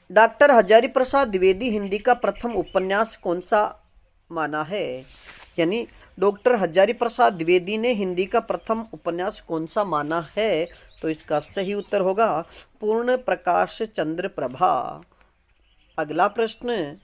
Doctor Hazari Prasad Dwivedi Hindi का प्रथम उपन्यास कौन सा माना है? यानी डॉक्टर हजारी प्रसाद द्विवेदी ने हिंदी का प्रथम उपन्यास कौन सा माना है? तो इसका सही उत्तर होगा पूर्ण प्रकाश चंद्र प्रभा। अगला प्रश्न,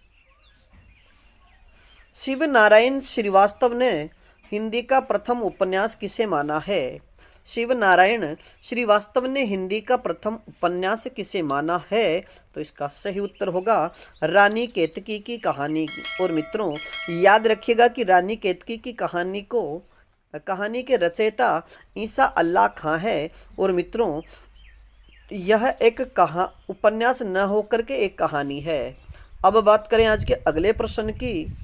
शिव नारायण श्रीवास्तव ने हिंदी का प्रथम उपन्यास किसे माना है? शिव नारायण श्रीवास्तव ने हिंदी का प्रथम उपन्यास किसे माना है? तो इसका सही उत्तर होगा रानी केतकी की कहानी। और मित्रों याद रखिएगा कि रानी केतकी की कहानी के रचयिता ईसा अल्लाह खां है। और मित्रों यह एक उपन्यास न होकर के एक कहानी है। अब बात करें आज के अगले प्रश्न की।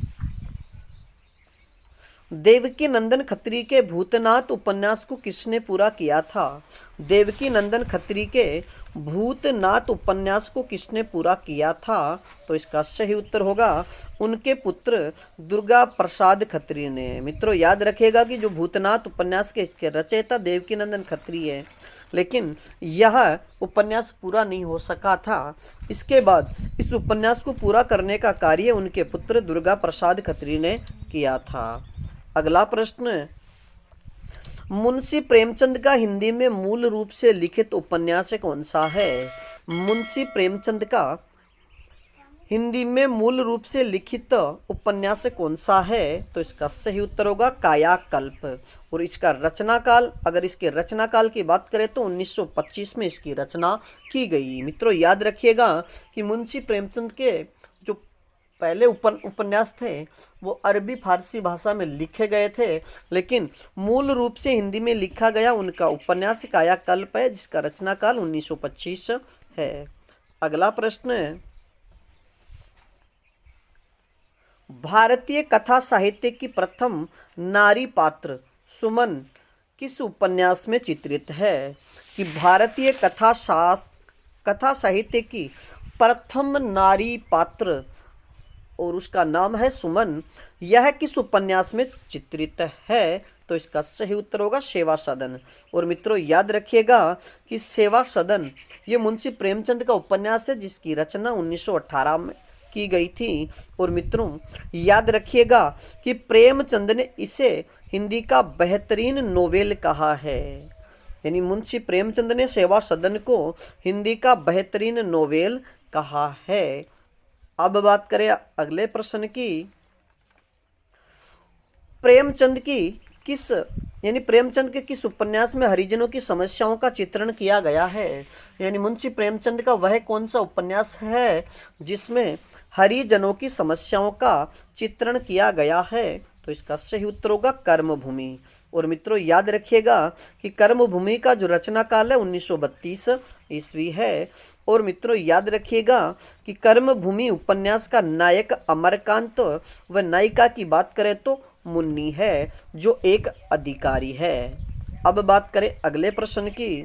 देवकी नंदन खत्री के भूतनाथ उपन्यास को किसने पूरा किया था? देवकी नंदन खत्री के भूतनाथ उपन्यास को किसने पूरा किया था? तो इसका सही उत्तर होगा उनके पुत्र दुर्गा प्रसाद खत्री ने। मित्रों याद रखिएगा कि जो भूतनाथ उपन्यास के इसके रचयिता देवकी नंदन खत्री है, लेकिन यह उपन्यास पूरा नहीं हो सका था। इसके बाद इस उपन्यास को पूरा करने का कार्य उनके पुत्र दुर्गा प्रसाद खत्री ने किया था। अगला प्रश्न, मुंशी प्रेमचंद का हिंदी में मूल रूप से लिखित उपन्यास कौन सा है? मुंशी प्रेमचंद का हिंदी में मूल रूप से लिखित उपन्यास कौन सा है? तो इसका सही उत्तर होगा कायाकल्प। और इसका रचना काल, अगर इसके रचना काल की बात करें तो 1925 में इसकी रचना की गई। मित्रों याद रखिएगा कि मुंशी प्रेमचंद के जो पहले उपन्यास थे वो अरबी फारसी भाषा में लिखे गए थे, लेकिन मूल रूप से हिंदी में लिखा गया उनका उपन्यास कायाकल्प है, जिसका रचना काल 1925 है। अगला प्रश्न, भारतीय कथा साहित्य की प्रथम नारी पात्र सुमन किस उपन्यास में चित्रित है? कि भारतीय कथा साहित्य की प्रथम नारी पात्र और उसका नाम है सुमन, यह किस उपन्यास में चित्रित है? तो इसका सही उत्तर होगा सेवा सदन। और मित्रों याद रखिएगा कि सेवा सदन ये मुंशी प्रेमचंद का उपन्यास है, जिसकी रचना 1918 में की गई थी। और मित्रों याद रखिएगा कि प्रेमचंद ने इसे हिंदी का बेहतरीन नोवेल कहा है। यानी मुंशी प्रेमचंद ने सेवा सदन को हिंदी का बेहतरीन नोवेल कहा है। अब बात करें अगले प्रश्न की। प्रेमचंद के किस उपन्यास में हरिजनों की समस्याओं का चित्रण किया गया है? यानी मुंशी प्रेमचंद का वह कौन सा उपन्यास है जिसमें हरिजनों की समस्याओं का चित्रण किया गया है? तो इसका सही उत्तर होगा कर्मभूमि। और मित्रों याद रखिएगा कि कर्मभूमि का जो रचना काल है 1932 ईस्वी है। और मित्रों याद रखिएगा कि कर्मभूमि उपन्यास का नायक अमरकांत व नायिका की बात करें तो मुन्नी है, जो एक अधिकारी है। अब बात करें अगले प्रश्न की।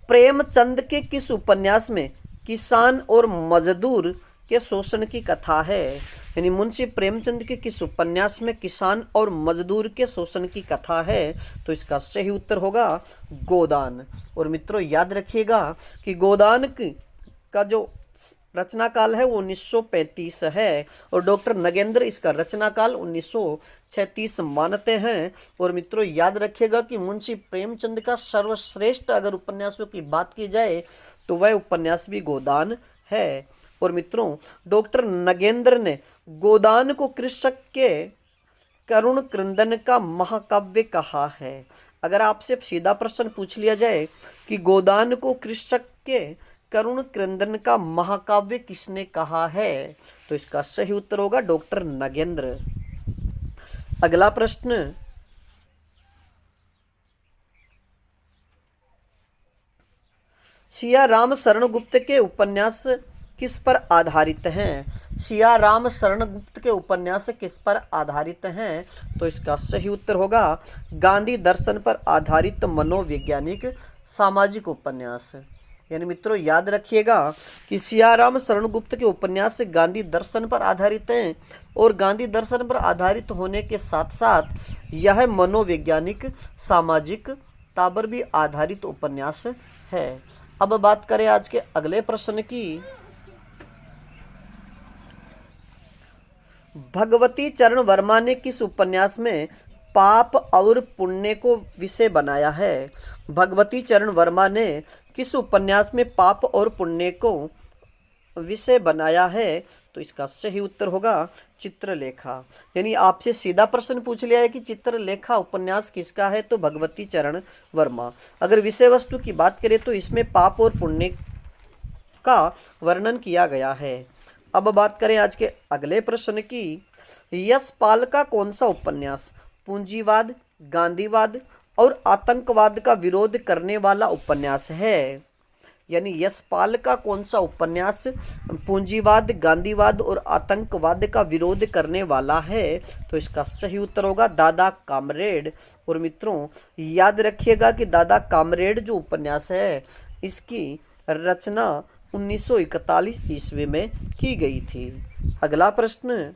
प्रेमचंद के किस उपन्यास में किसान और मजदूर के शोषण की कथा है? यानी मुंशी प्रेमचंद के किस उपन्यास में किसान और मजदूर के शोषण की कथा है? तो इसका सही उत्तर होगा गोदान। और मित्रों याद रखिएगा कि गोदान का जो रचना काल है वो 1935 है, और डॉक्टर नगेंद्र इसका रचना काल 1936 मानते हैं। और मित्रों याद रखिएगा कि मुंशी प्रेमचंद का सर्वश्रेष्ठ अगर उपन्यासों की बात की जाए तो वह उपन्यास भी गोदान है। और मित्रों डॉक्टर नगेंद्र ने गोदान को कृषक के करुण क्रंदन का महाकाव्य कहा है। अगर आपसे सीधा प्रश्न पूछ लिया जाए कि गोदान को कृषक के करुण क्रंदन का महाकाव्य किसने कहा है? तो इसका सही उत्तर होगा डॉक्टर नगेंद्र। अगला प्रश्न, सिया राम शरण गुप्त के उपन्यास किस पर आधारित हैं? सिया राम शरण गुप्त के उपन्यास किस पर आधारित हैं? तो इसका सही उत्तर होगा गांधी दर्शन पर आधारित मनोवैज्ञानिक सामाजिक उपन्यास। यानी मित्रों याद रखिएगा कि सियाराम शरण गुप्त के उपन्यास गांधी दर्शन पर आधारित हैं, और गांधी दर्शन पर आधारित होने के साथ साथ यह मनोवैज्ञानिक सामाजिकता पर भी आधारित उपन्यास है। अब बात करें आज के अगले प्रश्न की। भगवती चरण वर्मा ने किस उपन्यास में पाप और पुण्य को विषय बनाया है? भगवती चरण वर्मा ने किस उपन्यास में पाप और पुण्य को विषय बनाया है? तो इसका सही उत्तर होगा चित्रलेखा। यानी आपसे सीधा प्रश्न पूछ लिया है कि चित्रलेखा उपन्यास किसका है, तो भगवती चरण वर्मा। अगर विषय वस्तु की बात करें तो इसमें पाप और पुण्य का वर्णन किया गया है। अब बात करें आज के अगले प्रश्न की। यशपाल का कौन सा उपन्यास पूंजीवाद, गांधीवाद और आतंकवाद का विरोध करने वाला उपन्यास है? यानी यशपाल का कौन सा उपन्यास पूंजीवाद, गांधीवाद और आतंकवाद का विरोध करने वाला है? तो इसका सही उत्तर होगा दादा कामरेड। और मित्रों याद रखिएगा कि दादा कामरेड जो उपन्यास है इसकी रचना 1941 ईस्वी में की गई थी। अगला प्रश्न,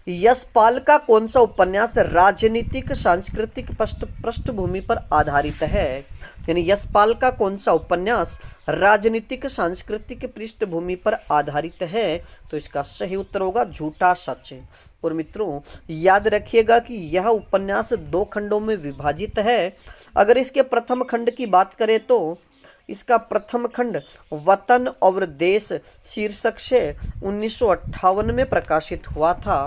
यशपाल का कौन सा उपन्यास राजनीतिक सांस्कृतिक पृष्ठभूमि पर आधारित है? यानी यशपाल का कौन सा उपन्यास राजनीतिक सांस्कृतिक पृष्ठभूमि पर आधारित है? तो इसका सही उत्तर होगा झूठा सच। और मित्रों याद रखिएगा कि यह उपन्यास 2 खंडों में विभाजित है। अगर इसके प्रथम खंड की बात करें तो इसका प्रथम खंड वतन और देश शीर्षक से 1958 में प्रकाशित हुआ था।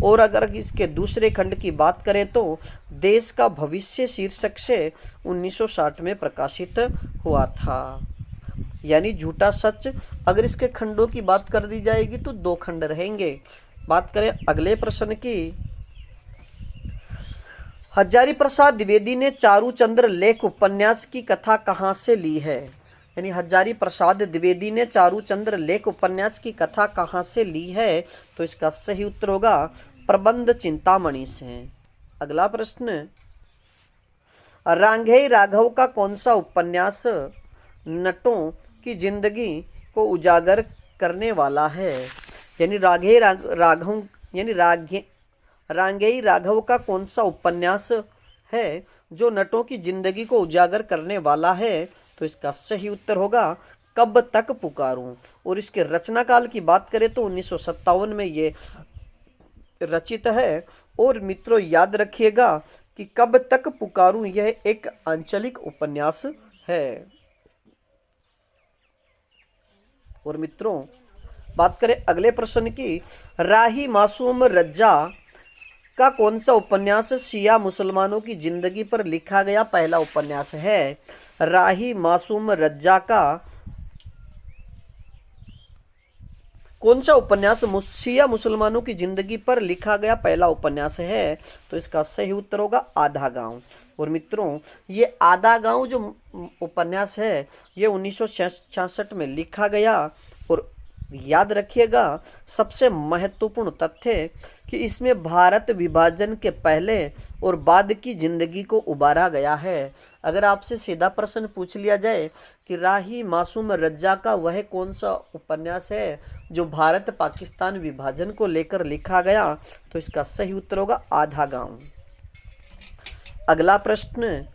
और अगर इसके दूसरे खंड की बात करें तो देश का भविष्य शीर्षक से 1960 में प्रकाशित हुआ था। यानी झूठा सच। अगर इसके खंडों की बात कर दी जाएगी तो 2 खंड रहेंगे। बात करें अगले प्रश्न की। हजारी प्रसाद द्विवेदी ने चारूचंद्र लेख उपन्यास की कथा कहाँ से ली है? यानी हजारी प्रसाद द्विवेदी ने चारूचंद्र लेख उपन्यास की कथा कहाँ से ली है? तो इसका सही उत्तर होगा प्रबंध चिंतामणि से। अगला प्रश्न, रांघेय राघव का कौन सा उपन्यास नटों की जिंदगी को उजागर करने वाला है? यानी रांघेय राघव का कौन सा उपन्यास है जो नटों की जिंदगी को उजागर करने वाला है? तो इसका सही उत्तर होगा कब तक पुकारूं। और इसके रचना काल की बात करें तो 1957 में ये रचित है। और मित्रों याद रखिएगा कि कब तक पुकारूं यह एक आंचलिक उपन्यास है। और मित्रों बात करें अगले प्रश्न की। राही मासूम रज्जा का कौन सा उपन्यास शिया मुसलमानों की जिंदगी पर लिखा गया पहला उपन्यास है? राही मासूम रज्जा का कौन सा उपन्यास शिया मुसलमानों की जिंदगी पर लिखा गया पहला उपन्यास है? तो इसका सही उत्तर होगा आधा गांव। और मित्रों ये आधा गांव जो उपन्यास है ये 1966 में लिखा गया। और याद रखिएगा सबसे महत्वपूर्ण तथ्य कि इसमें भारत विभाजन के पहले और बाद की जिंदगी को उबारा गया है। अगर आपसे सीधा प्रश्न पूछ लिया जाए कि राही मासूम रज्जा का वह कौन सा उपन्यास है जो भारत पाकिस्तान विभाजन को लेकर लिखा गया, तो इसका सही उत्तर होगा आधा गांव। अगला प्रश्न,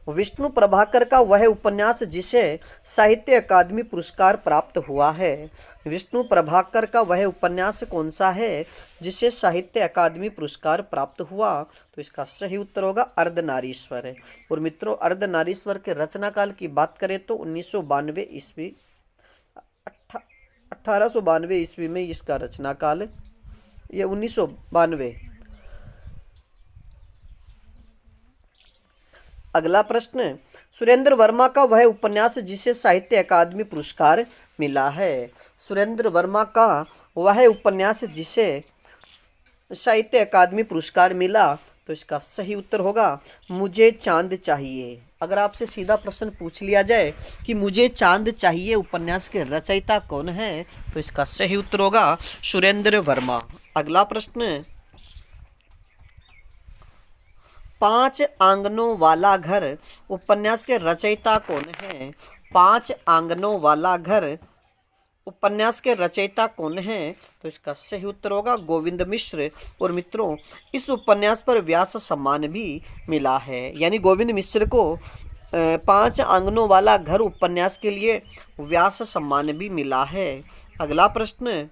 विष्णु प्रभाकर का वह उपन्यास जिसे साहित्य अकादमी पुरस्कार प्राप्त हुआ है? विष्णु प्रभाकर का वह उपन्यास कौन सा है जिसे साहित्य अकादमी पुरस्कार प्राप्त हुआ? तो इसका सही उत्तर होगा अर्धनारीश्वर। और मित्रों अर्धनारीश्वर के रचना काल की बात करें तो 1992 ईस्वी 1892 ईस्वी में इसका रचना काल, ये 1992। अगला प्रश्न, सुरेंद्र वर्मा का वह उपन्यास जिसे साहित्य अकादमी पुरस्कार मिला है? सुरेंद्र वर्मा का वह उपन्यास जिसे साहित्य अकादमी पुरस्कार मिला, तो इसका सही उत्तर होगा मुझे चांद चाहिए। अगर आपसे सीधा प्रश्न पूछ लिया जाए कि मुझे चांद चाहिए उपन्यास के रचयिता कौन है, तो इसका सही उत्तर होगा सुरेंद्र वर्मा। अगला प्रश्न, 5 आंगनों वाला घर उपन्यास के रचयिता कौन है? 5 आंगनों वाला घर उपन्यास के रचयिता कौन है? तो इसका सही उत्तर होगा गोविंद मिश्र। और मित्रों इस उपन्यास पर व्यास सम्मान भी मिला है। यानी गोविंद मिश्र को 5 आंगनों वाला घर उपन्यास के लिए व्यास सम्मान भी मिला है। अगला प्रश्न,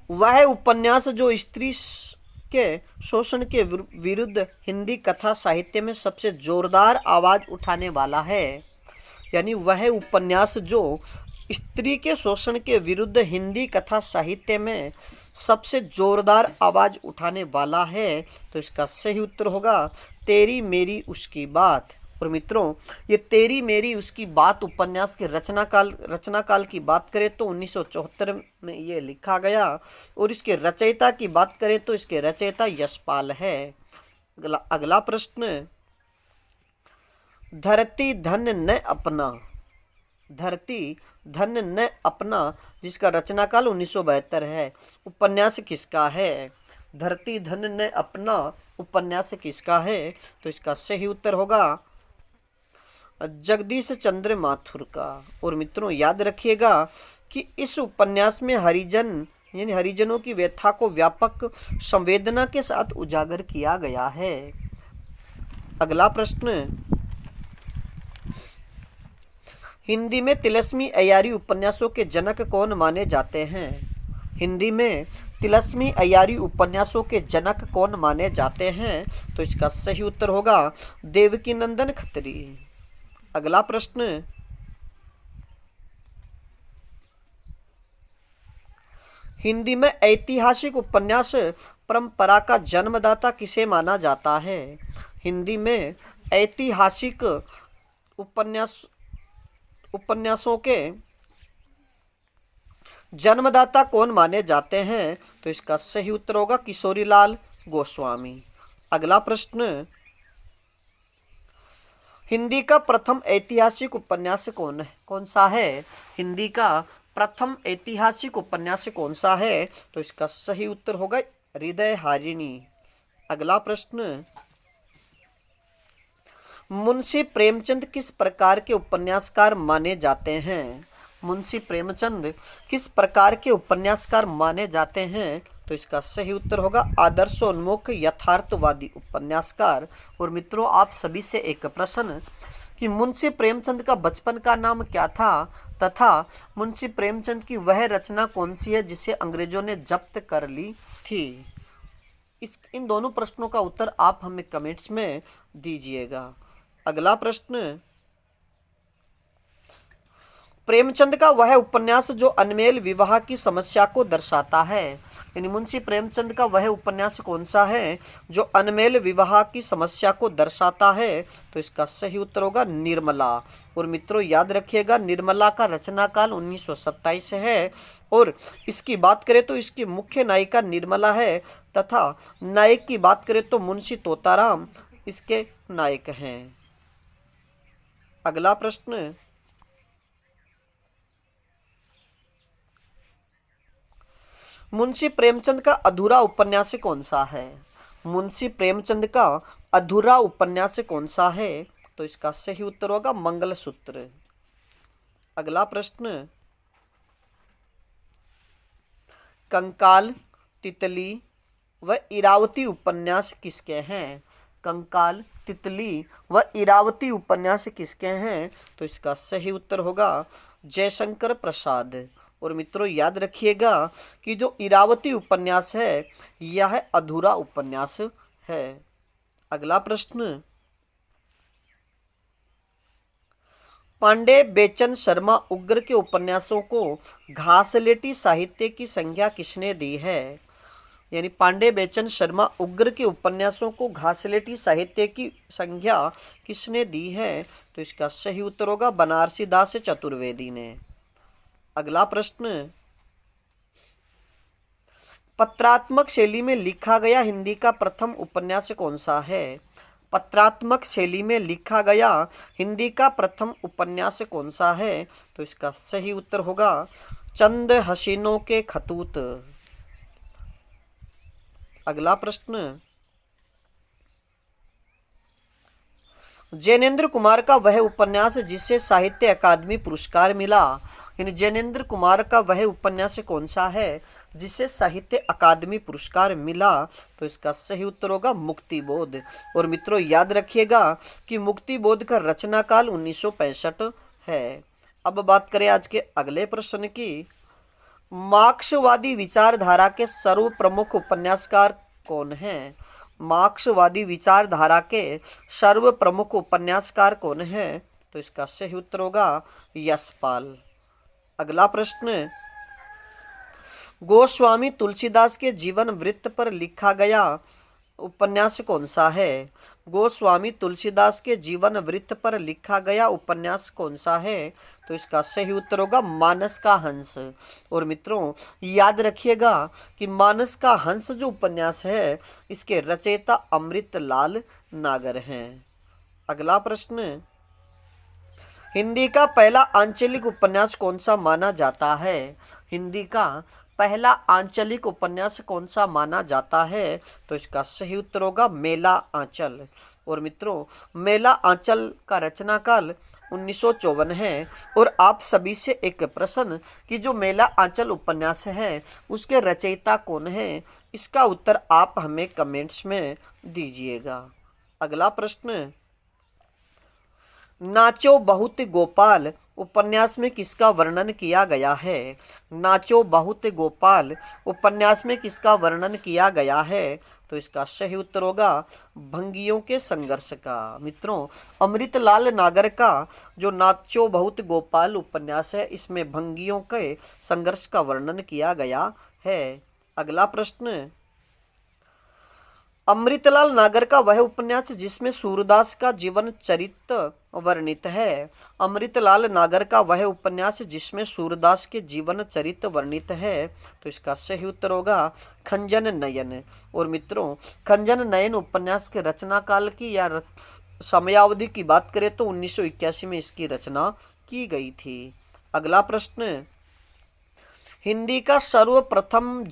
वह उपन्यास जो स्त्री के शोषण के विरुद्ध हिंदी कथा साहित्य में सबसे जोरदार आवाज उठाने वाला है। यानी वह उपन्यास जो स्त्री के शोषण के विरुद्ध हिंदी कथा साहित्य में सबसे जोरदार आवाज उठाने वाला है। तो इसका सही उत्तर होगा तेरी मेरी उसकी बात। और मित्रों, ये तेरी मेरी उसकी बात उपन्यास के रचनाकाल की बात करें तो 1974 में ये लिखा गया। और इसके रचयिता की बात करें तो इसके रचयिता यशपाल है। अगला प्रश्न, धरती धन न अपना, धरती धन न अपना जिसका रचनाकाल 1972 है, उपन्यास किसका है? धरती धन न अपना उपन्यास किसका है? तो इसका सही उत्तर होगा जगदीश चंद्र माथुर का। और मित्रों याद रखिएगा कि इस उपन्यास में हरिजन यानी हरिजनों की व्यथा को व्यापक संवेदना के साथ उजागर किया गया है। अगला प्रश्न, हिंदी में तिलस्मी अय्यारी उपन्यासों के जनक कौन माने जाते हैं? हिंदी में तिलस्मी अय्यारी उपन्यासों के जनक कौन माने जाते हैं? तो इसका सही उत्तर होगा देवकीनंदन खत्री। अगला प्रश्न, हिंदी में ऐतिहासिक उपन्यास परंपरा का जन्मदाता किसे माना जाता है? हिंदी में ऐतिहासिक उपन्यासों के जन्मदाता कौन माने जाते हैं? तो इसका सही उत्तर होगा किशोरीलाल गोस्वामी। अगला प्रश्न, हिंदी का प्रथम ऐतिहासिक उपन्यास कौन सा है? हिंदी का प्रथम ऐतिहासिक उपन्यास कौन सा है? तो इसका सही उत्तर होगा हृदय हारिणी। अगला प्रश्न, मुंशी प्रेमचंद किस प्रकार के उपन्यासकार माने जाते हैं? मुंशी प्रेमचंद किस प्रकार के उपन्यासकार माने जाते हैं? तो इसका सही उत्तर होगा आदर्शोन्मुख यथार्थवादी उपन्यासकार। और मित्रों, आप सभी से एक प्रश्न कि मुंशी प्रेमचंद का बचपन का नाम क्या था तथा मुंशी प्रेमचंद की वह रचना कौन सी है जिसे अंग्रेजों ने जब्त कर ली थी? इन दोनों प्रश्नों का उत्तर आप हमें कमेंट्स में दीजिएगा। अगला प्रश्न, प्रेमचंद का वह उपन्यास जो अनमेल विवाह की समस्या को दर्शाता है। यानी मुंशी प्रेमचंद का वह उपन्यास कौन सा है जो अनमेल विवाह की समस्या को दर्शाता है? तो इसका सही उत्तर होगा निर्मला। और मित्रों याद रखिएगा निर्मला का रचनाकाल 1927 है। और इसकी बात करें तो इसकी मुख्य नायिका निर्मला है तथा नायक की बात करें तो मुंशी तोताराम इसके नायक हैं। अगला प्रश्न, मुंशी प्रेमचंद का अधूरा उपन्यास कौन सा है? मुंशी प्रेमचंद का अधूरा उपन्यास कौन सा है? तो इसका सही उत्तर होगा मंगलसूत्र। अगला प्रश्न, कंकाल, तितली व इरावती उपन्यास किसके हैं? कंकाल, तितली व इरावती उपन्यास किसके हैं? तो इसका सही उत्तर होगा जयशंकर प्रसाद। और मित्रों याद रखिएगा कि जो इरावती उपन्यास है यह अधूरा उपन्यास है। अगला प्रश्न, पांडे बेचन शर्मा उग्र के उपन्यासों को घासलेटी साहित्य की संज्ञा किसने दी है? यानी पांडे बेचन शर्मा उग्र के उपन्यासों को घासलेटी साहित्य की संज्ञा किसने दी है? तो इसका सही उत्तर होगा बनारसी दास चतुर्वेदी ने। अगला प्रश्न, पत्रात्मक शैली में लिखा गया हिंदी का प्रथम उपन्यास कौन सा है? पत्रात्मक शैली में लिखा गया हिंदी का प्रथम उपन्यास कौन सा है? तो इसका सही उत्तर होगा चंद हसीनों के खतूत। अगला प्रश्न, जैनेन्द्र कुमार का वह उपन्यास जिसे साहित्य अकादमी पुरस्कार मिला। यानी जैनेन्द्र कुमार का वह उपन्यास कौन सा है जिसे साहित्य अकादमी पुरस्कार मिला? तो इसका सही उत्तर होगा मुक्तिबोध। और मित्रों याद रखिएगा कि मुक्तिबोध का रचना काल 1965 है। अब बात करें आज के अगले प्रश्न की। मार्क्सवादी विचारधारा के सर्व प्रमुख उपन्यासकार कौन हैं? मार्क्सवादी विचारधारा के सर्व प्रमुख उपन्यासकार कौन हैं? तो इसका सही उत्तर होगा यशपाल। अगला प्रश्न, गोस्वामी तुलसीदास के जीवन वृत्त पर लिखा गया उपन्यास कौन सा है? गोस्वामी तुलसीदास के जीवन वृत्त पर लिखा गया उपन्यास कौन सा है? तो इसका सही उत्तर होगा मानस का हंस। और मित्रों याद रखिएगा कि मानस का हंस जो उपन्यास है इसके रचयिता अमृतलाल नागर हैं। अगला प्रश्न, हिंदी का पहला आंचलिक उपन्यास कौन सा माना जाता है? हिंदी का पहला आंचलिक उपन्यास कौन सा माना जाता है? तो इसका सही उत्तर होगा मेला आंचल। और मित्रों मेला आंचल का रचना काल 1954 है। और आप सभी से एक प्रश्न कि जो मेला आंचल उपन्यास है उसके रचयिता कौन है, इसका उत्तर आप हमें कमेंट्स में दीजिएगा। अगला प्रश्न, नाचो बहुत गोपाल उपन्यास में किसका वर्णन किया गया है? नाचो बहुत गोपाल उपन्यास में किसका वर्णन किया गया है? तो इसका सही उत्तर होगा भंगियों के संघर्ष का। मित्रों अमृतलाल नागर का जो नाचो बहुत गोपाल उपन्यास है इसमें भंगियों के संघर्ष का वर्णन किया गया है। अगला प्रश्न, अमृतलाल नागर का वह उपन्यास जिसमें सूरदास का जीवन चरित्र वर्णित है। अमृतलाल नागर का वह उपन्यास जिसमें सूरदास के जीवन चरित्र वर्णित है। तो इसका सही उत्तर होगा खंजन नयन। और मित्रों खंजन नयन उपन्यास के रचना काल की या समयावधि की बात करें तो 1981 में इसकी रचना की गई थी। अगला प्रश्न, हिंदी का सर्वप्रथम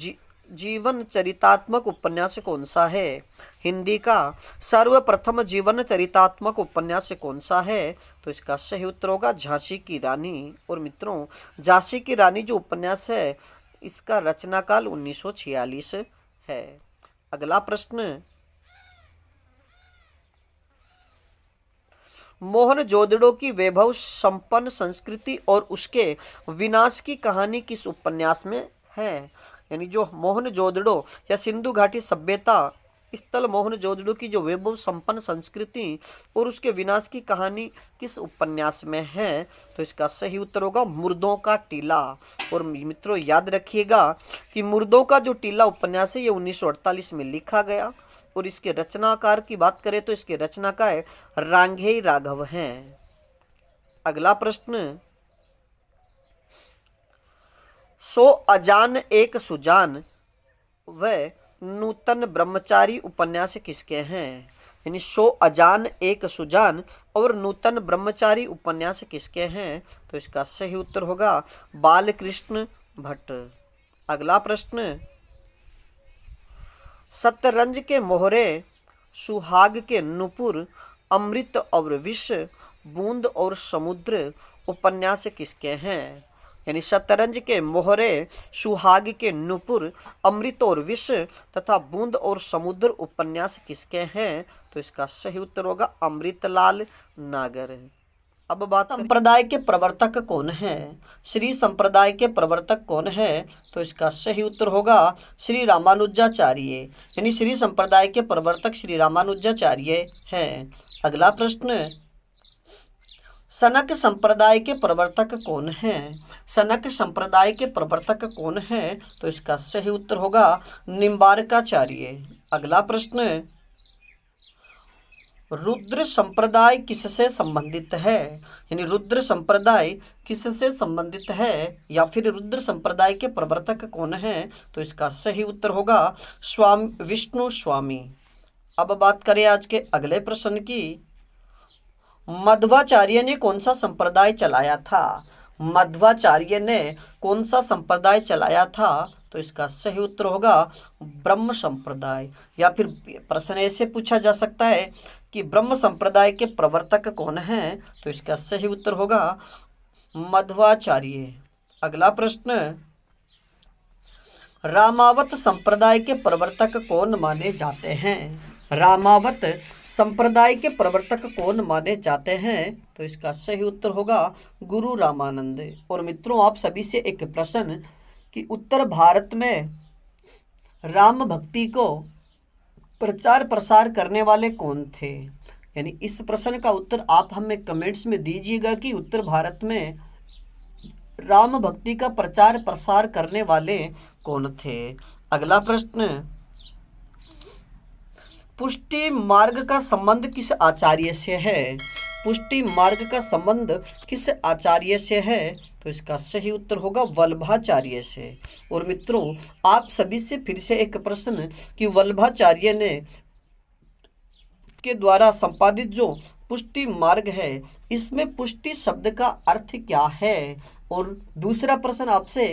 जीवन चरितात्मक उपन्यास कौन सा है? हिंदी का सर्वप्रथम जीवन चरितात्मक उपन्यास कौन सा है? तो इसका सही उत्तर होगा झांसी की रानी। और मित्रों झांसी की रानी जो उपन्यास है इसका रचना काल 1946 है। अगला प्रश्न, मोहनजोदड़ो की वैभव संपन्न संस्कृति और उसके विनाश की कहानी किस उपन्यास में है? यानी जो मोहनजोदड़ो या सिंधु घाटी सभ्यता स्थल मोहनजोदड़ो की जो वैभव संपन्न संस्कृति और उसके विनाश की कहानी किस उपन्यास में है? तो इसका सही उत्तर होगा मुर्दों का टीला। और मित्रों याद रखिएगा कि मुर्दों का जो टीला उपन्यास है ये 1948 में लिखा गया। और इसके रचनाकार की बात करें तो इसके रचनाकार रांघेय राघव हैं। अगला प्रश्न, सो अजान एक सुजान व नूतन ब्रह्मचारी उपन्यास किसके हैं? यानी सो अजान एक सुजान और नूतन ब्रह्मचारी उपन्यास किसके हैं? तो इसका सही उत्तर होगा बालकृष्ण भट्ट। अगला प्रश्न, शतरंज के मोहरे, सुहाग के नुपुर, अमृत और विष, बूंद और समुद्र उपन्यास किसके हैं? यानी शतरंज के मोहरे, सुहाग के नुपुर, अमृत और विष तथा बूंद और समुद्र उपन्यास किसके हैं? तो इसका सही उत्तर होगा अमृतलाल नागर। अब बात संप्रदाय के प्रवर्तक कौन है? श्री संप्रदाय के प्रवर्तक कौन है? तो इसका सही उत्तर होगा श्री रामानुजाचार्य। यानी श्री संप्रदाय के प्रवर्तक श्री रामानुजाचार्य हैं। अगला प्रश्न, सनक संप्रदाय के प्रवर्तक कौन हैं? सनक संप्रदाय के प्रवर्तक कौन हैं? तो इसका सही उत्तर होगा निम्बारकाचार्य। अगला प्रश्न, रुद्र संप्रदाय किससे संबंधित है? यानी रुद्र संप्रदाय किससे संबंधित है या फिर रुद्र संप्रदाय के प्रवर्तक कौन हैं? तो इसका सही उत्तर होगा स्वामी विष्णु स्वामी। अब बात करें आज के अगले प्रश्न की। मध्वाचार्य ने कौन सा संप्रदाय चलाया था? मध्वाचार्य ने कौन सा संप्रदाय चलाया था? तो इसका सही उत्तर होगा ब्रह्म संप्रदाय। या फिर प्रश्न ऐसे पूछा जा सकता है कि ब्रह्म संप्रदाय के प्रवर्तक कौन हैं? तो इसका सही उत्तर होगा मध्वाचार्य। अगला प्रश्न, रामावत संप्रदाय के प्रवर्तक कौन माने जाते हैं? रामावत संप्रदाय के प्रवर्तक कौन माने जाते हैं? तो इसका सही उत्तर होगा गुरु रामानंद। और मित्रों, आप सभी से एक प्रश्न कि उत्तर भारत में राम भक्ति को प्रचार प्रसार करने वाले कौन थे? यानी इस प्रश्न का उत्तर आप हमें कमेंट्स में दीजिएगा कि उत्तर भारत में राम भक्ति का प्रचार प्रसार करने वाले कौन थे। अगला प्रश्न, पुष्टि मार्ग का संबंध किस आचार्य से है? पुष्टि मार्ग का संबंध किस आचार्य से है? तो इसका सही उत्तर होगा वल्लभाचार्य से। और मित्रों, आप सभी से फिर से एक प्रश्न कि वल्लभाचार्य ने के द्वारा संपादित जो पुष्टि मार्ग है, इसमें पुष्टि शब्द का अर्थ क्या है? और दूसरा प्रश्न आपसे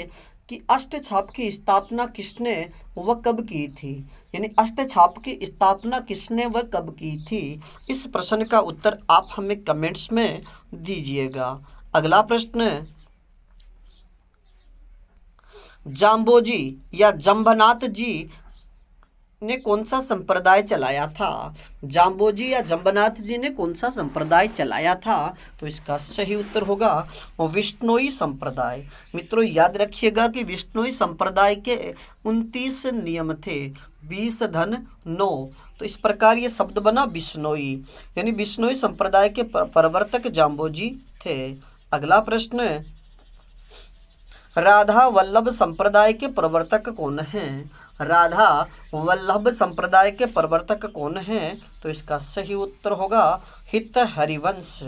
कि अष्टछाप की स्थापना किसने व कब की थी? यानी अष्टछाप की स्थापना किसने व कब की थी? इस प्रश्न का उत्तर आप हमें कमेंट्स में दीजिएगा। अगला प्रश्न, जाम्बोजी या जंभनाथ जी ने कौन सा संप्रदाय चलाया था? जाम्बोजी या जंभनाथ जी ने कौन सा संप्रदाय चलाया था? तो इसका सही उत्तर होगा विष्णोई संप्रदाय। मित्रों, याद रखिएगा कि विष्णोई संप्रदाय के 29 नियम थे, 20 धन 9। तो इस प्रकार ये शब्द बना बिश्नोई, यानी बिश्नोई संप्रदाय के प्रवर्तक जाम्बोजी थे। अगला प्रश्न, राधा वल्लभ संप्रदाय के प्रवर्तक कौन हैं? राधा वल्लभ संप्रदाय के प्रवर्तक कौन हैं? तो इसका सही उत्तर होगा हित हरिवंश,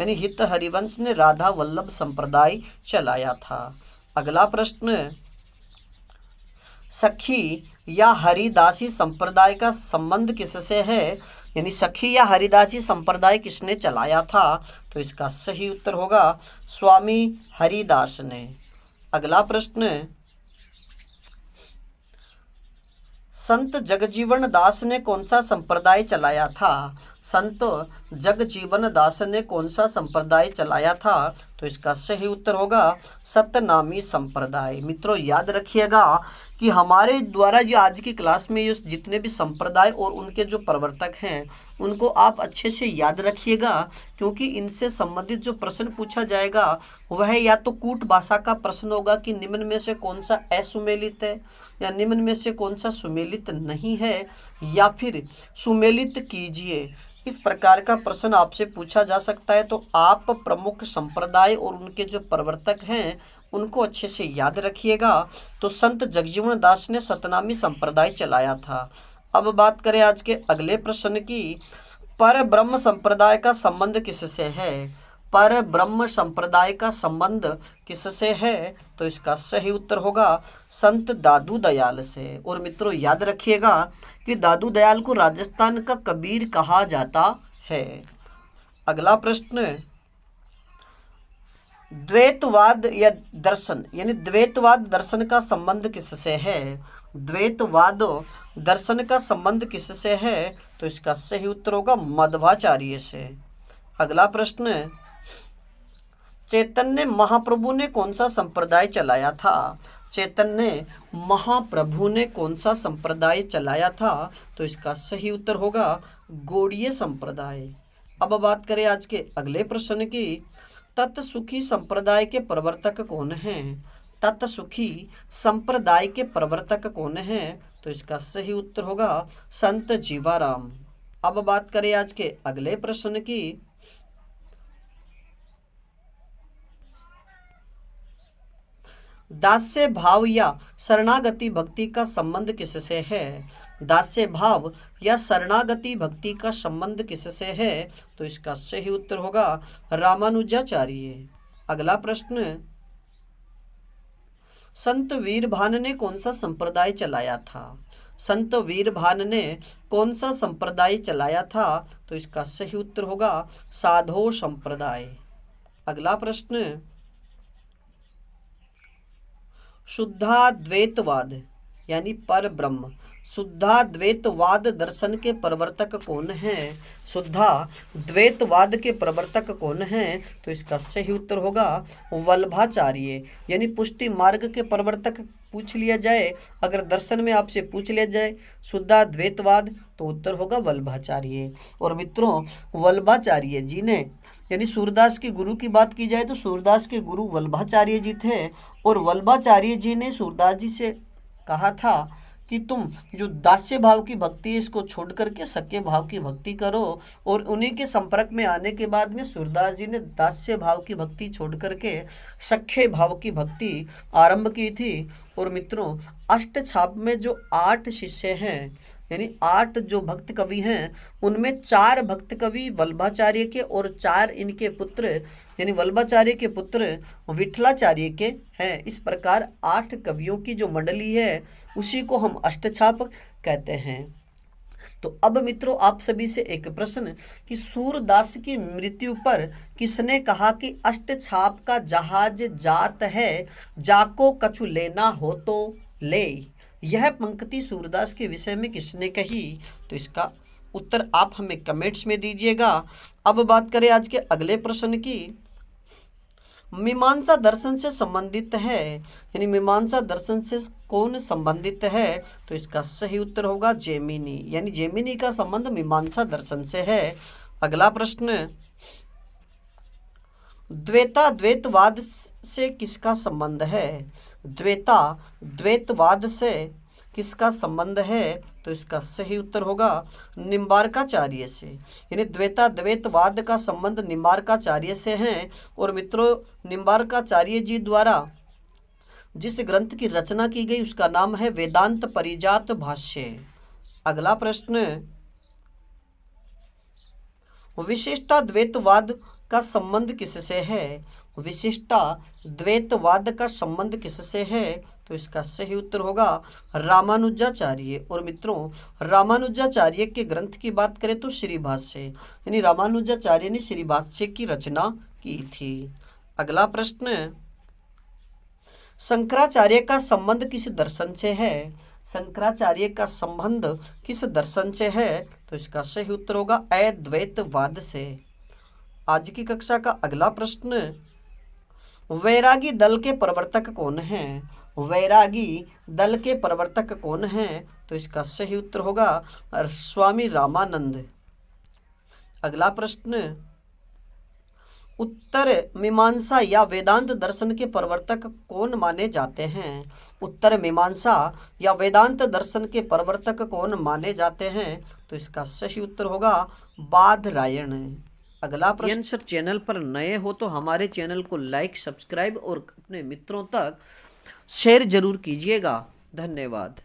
यानी हित हरिवंश ने राधा वल्लभ संप्रदाय चलाया था। अगला प्रश्न, सखी या हरिदासी संप्रदाय का संबंध किससे है? यानी सखी या हरिदासी संप्रदाय किसने चलाया था? तो इसका सही उत्तर होगा स्वामी हरिदास ने। अगला प्रश्न, संत जगजीवन दास ने कौन सा संप्रदाय चलाया था? संत जगजीवन दास ने कौन सा संप्रदाय चलाया था? तो इसका सही उत्तर होगा सतनामी संप्रदाय। मित्रों, याद रखिएगा कि हमारे द्वारा जो आज की क्लास में ये जितने भी संप्रदाय और उनके जो प्रवर्तक हैं उनको आप अच्छे से याद रखिएगा, क्योंकि इनसे संबंधित जो प्रश्न पूछा जाएगा वह या तो कूट भाषा का प्रश्न होगा कि निम्न में से कौन सा असुमेलित है, या निम्न में से कौन सा सुमेलित नहीं है, या फिर सुमेलित कीजिए। इस प्रकार का प्रश्न आपसे पूछा जा सकता है। तो आप प्रमुख संप्रदाय और उनके जो प्रवर्तक हैं उनको अच्छे से याद रखिएगा। तो संत जगजीवन दास ने सतनामी संप्रदाय चलाया था। अब बात करें आज के अगले प्रश्न की, पर ब्रह्म संप्रदाय का संबंध किससे है? पर ब्रह्म संप्रदाय का संबंध किससे है? तो इसका सही उत्तर होगा संत दादू दयाल से। और मित्रों, याद रखिएगा कि दादू दयाल को राजस्थान का कबीर कहा जाता है। अगला प्रश्न, द्वैतवाद या दर्शन, यानी द्वैतवाद दर्शन का संबंध किससे है? द्वैतवाद दर्शन का संबंध किससे है? तो इसका सही उत्तर होगा मध्वाचार्य से। अगला प्रश्न, चैतन्य महाप्रभु ने कौन सा संप्रदाय चलाया था? चैतन्य महाप्रभु ने कौन सा संप्रदाय चलाया था? तो इसका सही उत्तर होगा गौड़ीय संप्रदाय। अब बात करें आज के अगले प्रश्न की, तत्सुखी संप्रदाय के प्रवर्तक कौन हैं? तत्सुखी संप्रदाय के प्रवर्तक कौन हैं? तो इसका सही उत्तर होगा संत जीवाराम। अब बात करें आज के अगले प्रश्न की, दास्य भाव या शरणागति भक्ति का संबंध किससे है? दास्य भाव या शरणागति भक्ति का संबंध किससे है? तो इसका सही उत्तर होगा रामानुजाचार्य। अगला प्रश्न, संत वीरभान ने कौन सा संप्रदाय चलाया था? संत वीरभान ने कौन सा संप्रदाय चलाया था? तो इसका सही उत्तर होगा साधो संप्रदाय। अगला प्रश्न, शुद्धाद्वैतवाद यानी पर ब्रह्म। शुद्धाद्वैतवाद दर्शन के प्रवर्तक कौन हैं? शुद्धाद्वैतवाद के प्रवर्तक कौन हैं? तो इसका सही उत्तर होगा वल्लभाचार्य। यानी पुष्टि मार्ग के प्रवर्तक पूछ लिया जाए, अगर दर्शन में आपसे पूछ लिया जाए शुद्धाद्वैतवाद, तो उत्तर होगा वल्लभाचार्य। और मित्रों, वल्लभाचार्य जी ने, यानी सूरदास के गुरु की बात की जाए तो सूरदास के गुरु वल्लभाचार्य जी थे। और वल्लभाचार्य जी ने सूरदास जी से कहा था कि तुम जो दास्य भाव की भक्ति है इसको छोड़ करके सख्य भाव की भक्ति करो। और उन्हीं के संपर्क में आने के बाद में सूरदास जी ने दास्य भाव की भक्ति छोड़ करके सख्य भाव की भक्ति आरंभ की थी। और मित्रों, अष्ट छाप में जो 8 शिष्य हैं, यानी 8 जो भक्त कवि हैं, उनमें 4 भक्त कवि वल्लभाचार्य के और 4 इनके पुत्र, यानी वल्लभाचार्य के पुत्र विठलाचार्य के हैं। इस प्रकार 8 कवियों की जो मंडली है उसी को हम अष्टछाप कहते हैं। तो अब मित्रों, आप सभी से एक प्रश्न कि सूरदास की मृत्यु पर किसने कहा कि अष्टछाप का जहाज जात है, जाको कछु लेना हो तो ले? यह पंक्ति सूरदास के विषय में किसने कही? तो इसका उत्तर आप हमें कमेंट्स में दीजिएगा। अब बात करें आज के अगले प्रश्न की। मीमांसा दर्शन से संबंधित है, यानी मीमांसा दर्शन से कौन संबंधित है? तो इसका सही उत्तर होगा जैमिनी। यानी जैमिनी का संबंध मीमांसा दर्शन से है। अगला प्रश्न, द्वैताद्वैतवाद से किसका संबंध है? द्वैताद्वैतवाद से किसका संबंध है? तो इसका सही उत्तर होगा निम्बार्काचार्य से। यानी द्वैताद्वैतवाद का संबंध निम्बार्काचार्य से है। और मित्रों, निम्बार्काचार्य जी द्वारा जिस ग्रंथ की रचना की गई उसका नाम है वेदांत परिजात भाष्य। अगला प्रश्न, विशिष्टाद्वैतवाद का संबंध किससे है? विशिष्टाद्वैतवाद का संबंध किससे है? तो इसका सही उत्तर होगा रामानुजाचार्य। और मित्रों, रामानुजाचार्य के ग्रंथ की बात करें तो श्री भाष्य, यानी रामानुजाचार्य ने श्री भाष्य की रचना की थी। अगला प्रश्न, शंकराचार्य का संबंध किस दर्शन से है? शंकराचार्य का संबंध किस दर्शन से है? तो इसका सही उत्तर होगा अद्वैतवाद से। आज की कक्षा का अगला प्रश्न, वैरागी दल के प्रवर्तक कौन हैं? वैरागी दल के प्रवर्तक कौन हैं? तो इसका सही उत्तर होगा स्वामी रामानंद। अगला प्रश्न, उत्तर मीमांसा या वेदांत दर्शन के प्रवर्तक कौन माने जाते हैं? उत्तर मीमांसा या वेदांत दर्शन के प्रवर्तक कौन माने जाते हैं? तो इसका सही उत्तर होगा बादरायण। अगला प्रश्न, सर चैनल पर नए हो तो हमारे चैनल को लाइक, सब्सक्राइब और अपने मित्रों तक शेयर जरूर कीजिएगा। धन्यवाद।